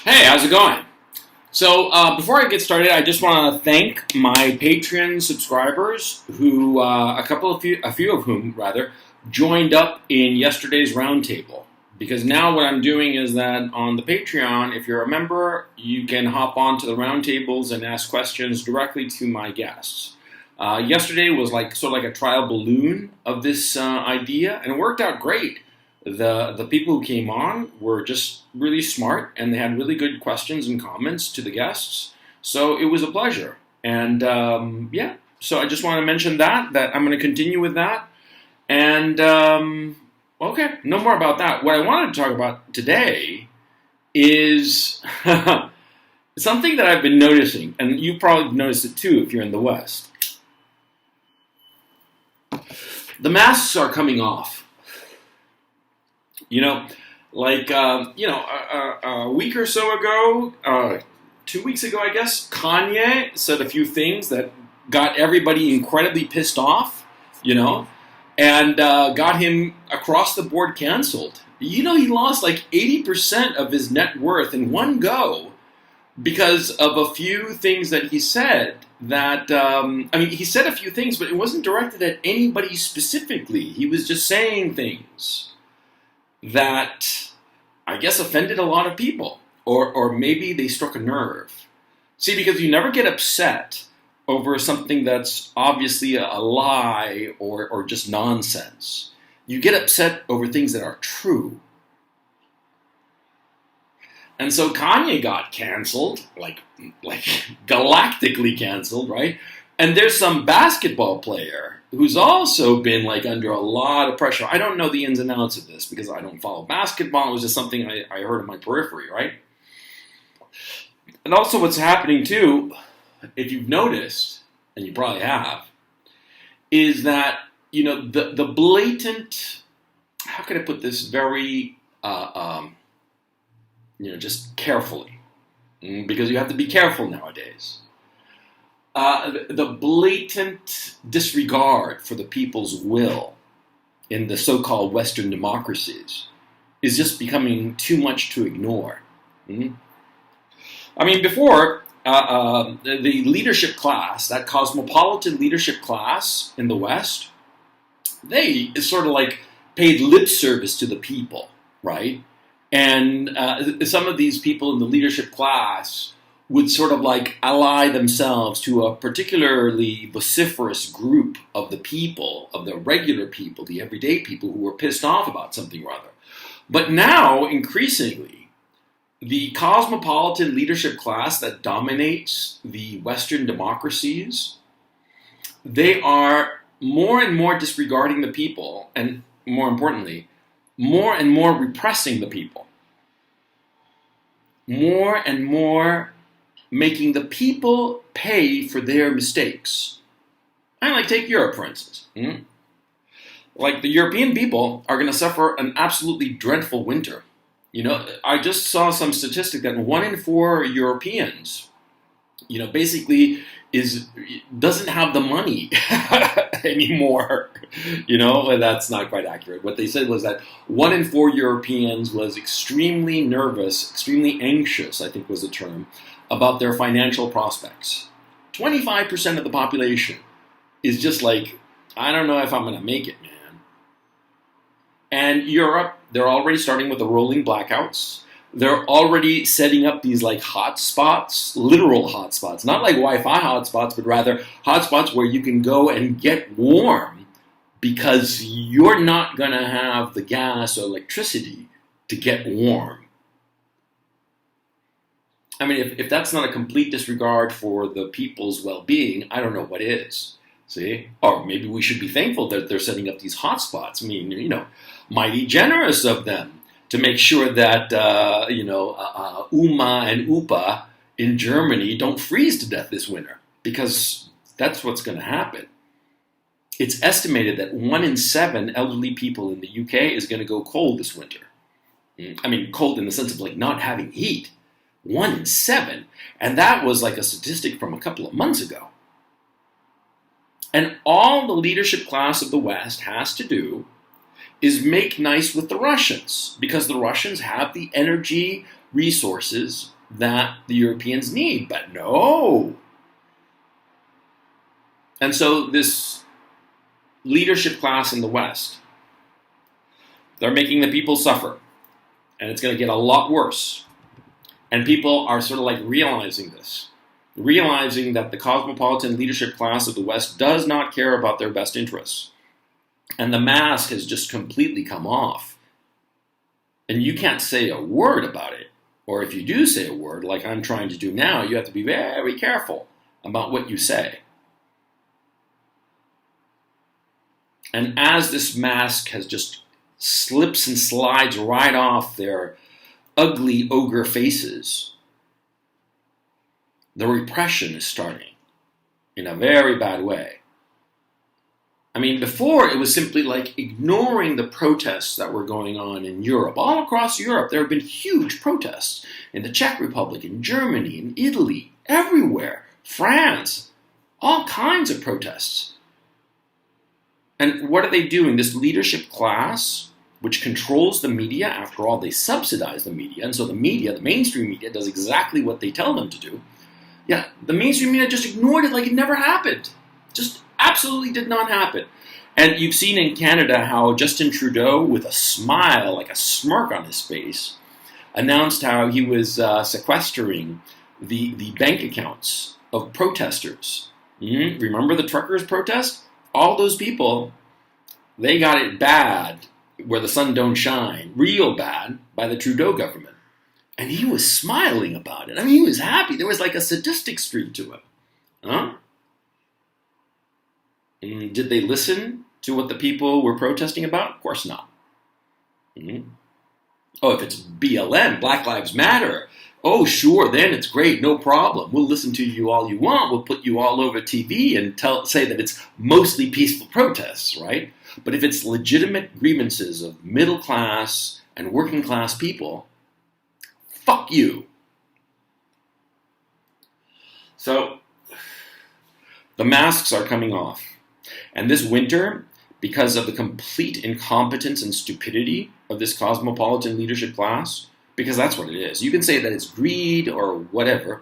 Hey, how's it going? So before I get started, I just want to thank my Patreon subscribers who, a few of whom rather, joined up in yesterday's roundtable. Because now what I'm doing is that on the Patreon, if you're a member, you can hop on to the roundtables and ask questions directly to my guests. Yesterday was sort of like a trial balloon of this idea, and it worked out great. The people who came on were just really smart, and they had really good questions and comments to the guests. So it was a pleasure. And so I just want to mention that I'm going to continue with that. And okay, no more about that. What I wanted to talk about today is something that I've been noticing, and you probably noticed it too if you're in the West. The masks are coming off. A week or so ago, 2 weeks ago, I guess, Kanye said a few things that got everybody incredibly pissed off, and got him across the board canceled. He lost 80% of his net worth in one go because of a few things that he said that, he said a few things, but it wasn't directed at anybody specifically. He was just saying things that I guess offended a lot of people, or maybe they struck a nerve. See, because you never get upset over something that's obviously a lie or just nonsense. You get upset over things that are true. And so Kanye got canceled, like galactically canceled, right? And there's some basketball player who's also been under a lot of pressure. I don't know the ins and outs of this because I don't follow basketball. It was just something I heard in my periphery, right? And also what's happening too, if you've noticed, and you probably have, is that, the blatant, how can I put this very, just carefully, because you have to be careful nowadays. The blatant disregard for the people's will in the so-called Western democracies is just becoming too much to ignore. Before, the leadership class, that cosmopolitan leadership class in the West, they sort of paid lip service to the people, right? And some of these people in the leadership class would sort of ally themselves to a particularly vociferous group of the people, of the regular people, the everyday people who were pissed off about something or other. But now, increasingly, the cosmopolitan leadership class that dominates the Western democracies, they are more and more disregarding the people, and more importantly, more and more repressing the people. More and more making the people pay for their mistakes. Take Europe, for instance. The European people are going to suffer an absolutely dreadful winter. I just saw some statistic that 1 in 4 Europeans, basically doesn't have the money anymore. That's not quite accurate. What they said was that 1 in 4 Europeans was extremely nervous, extremely anxious, I think was the term, about their financial prospects. 25% of the population is just I don't know if I'm going to make it, man. And Europe, they're already starting with the rolling blackouts. They're already setting up these hot spots, literal hot spots, not Wi-Fi hot spots, but rather hot spots where you can go and get warm because you're not going to have the gas or electricity to get warm. If that's not a complete disregard for the people's well-being, I don't know what is. See? Or maybe we should be thankful that they're setting up these hotspots. Mighty generous of them to make sure that, Uma and Upa in Germany don't freeze to death this winter. Because that's what's going to happen. It's estimated that 1 in 7 elderly people in the UK is going to go cold this winter. Cold in the sense of not having heat. 1 in 7. And that was a statistic from a couple of months ago. And all the leadership class of the West has to do is make nice with the Russians, because the Russians have the energy resources that the Europeans need. But no. And so this leadership class in the West, they're making the people suffer. And it's going to get a lot worse. And people are sort of like realizing this. Realizing that the cosmopolitan leadership class of the West does not care about their best interests. And the mask has just completely come off. And you can't say a word about it. Or if you do say a word, like I'm trying to do now, you have to be very careful about what you say. And as this mask has just slips and slides right off their ugly ogre faces, the repression is starting in a very bad way. I mean, before it was simply like ignoring the protests that were going on in Europe. All across Europe, there have been huge protests in the Czech Republic, in Germany, in Italy, everywhere, France, all kinds of protests. And what are they doing? This leadership class, which controls the media, after all, they subsidize the media, and so the media, the mainstream media, does exactly what they tell them to do. Yeah, the mainstream media just ignored it like it never happened. Just absolutely did not happen. And you've seen in Canada how Justin Trudeau, with a smile, like a smirk on his face, announced how he was sequestering the bank accounts of protesters. Remember the truckers' protest? All those people, they got it bad, where the sun don't shine, real bad, by the Trudeau government. And he was smiling about it. I mean, he was happy. There was like a sadistic streak to him. Huh? And did they listen to what the people were protesting about? Of course not. Oh, if it's BLM, Black Lives Matter, oh, sure, then it's great, no problem. We'll listen to you all you want. We'll put you all over TV and say that it's mostly peaceful protests, right? But if it's legitimate grievances of middle class and working class people, fuck you. So, the masks are coming off. And this winter, because of the complete incompetence and stupidity of this cosmopolitan leadership class, because that's what it is. You can say that it's greed or whatever.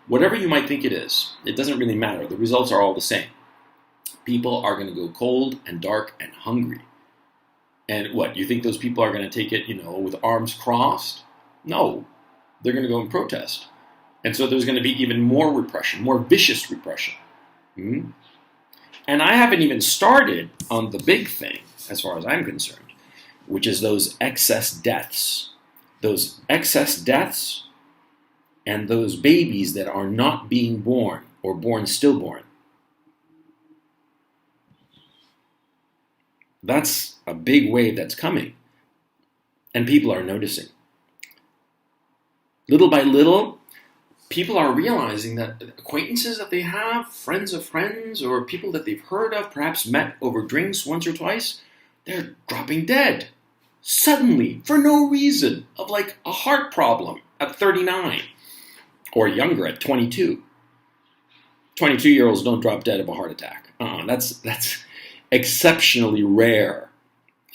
Whatever you might think it is, it doesn't really matter. The results are all the same. People are going to go cold and dark and hungry. And what, you think those people are going to take it, with arms crossed? No. They're going to go and protest. And so there's going to be even more repression, more vicious repression. And I haven't even started on the big thing, as far as I'm concerned, which is those excess deaths. Those excess deaths and those babies that are not being born or born stillborn. That's a big wave that's coming. And people are noticing. Little by little, people are realizing that acquaintances that they have, friends of friends, or people that they've heard of, perhaps met over drinks once or twice, they're dropping dead. Suddenly, for no reason, of like a heart problem at 39, or younger at 22. 22-year-olds don't drop dead of a heart attack. That's exceptionally rare,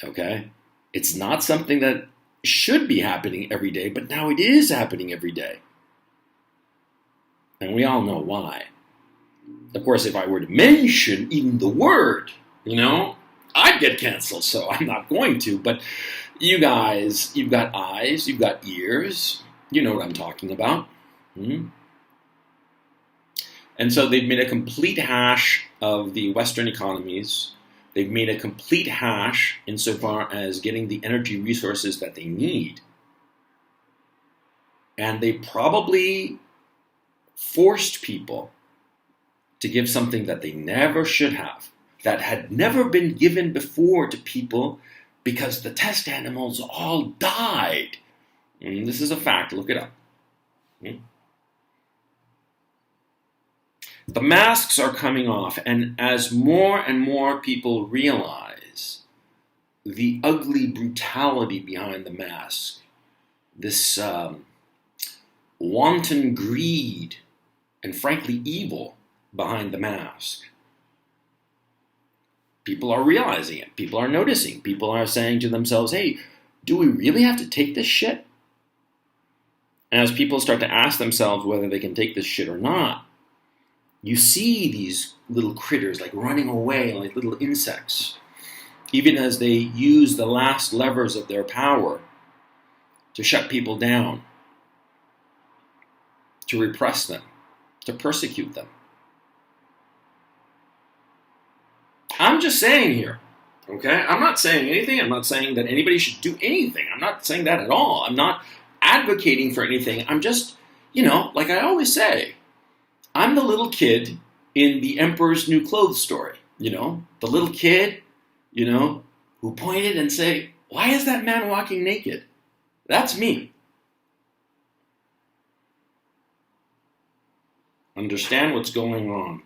okay? It's not something that should be happening every day, but now it is happening every day. And we all know why. Of course, if I were to mention even the word, I'd get canceled, so I'm not going to. But you guys, you've got eyes, you've got ears, you know what I'm talking about. And so they've made a complete hash of the Western economies. They've made a complete hash insofar as getting the energy resources that they need. And they probably forced people to give something that they never should have, that had never been given before to people because the test animals all died. And this is a fact, look it up. The masks are coming off, and as more and more people realize the ugly brutality behind the mask, this wanton greed and frankly evil behind the mask, people are realizing it. People are noticing. People are saying to themselves, hey, do we really have to take this shit? And as people start to ask themselves whether they can take this shit or not, you see these little critters like running away like little insects, even as they use the last levers of their power to shut people down, to repress them, to persecute them. I'm just saying here, okay? I'm not saying anything. I'm not saying that anybody should do anything. I'm not saying that at all. I'm not advocating for anything. I'm just, like I always say, I'm the little kid in the Emperor's New Clothes story, the little kid, who pointed and say, why is that man walking naked? That's me. Understand what's going on.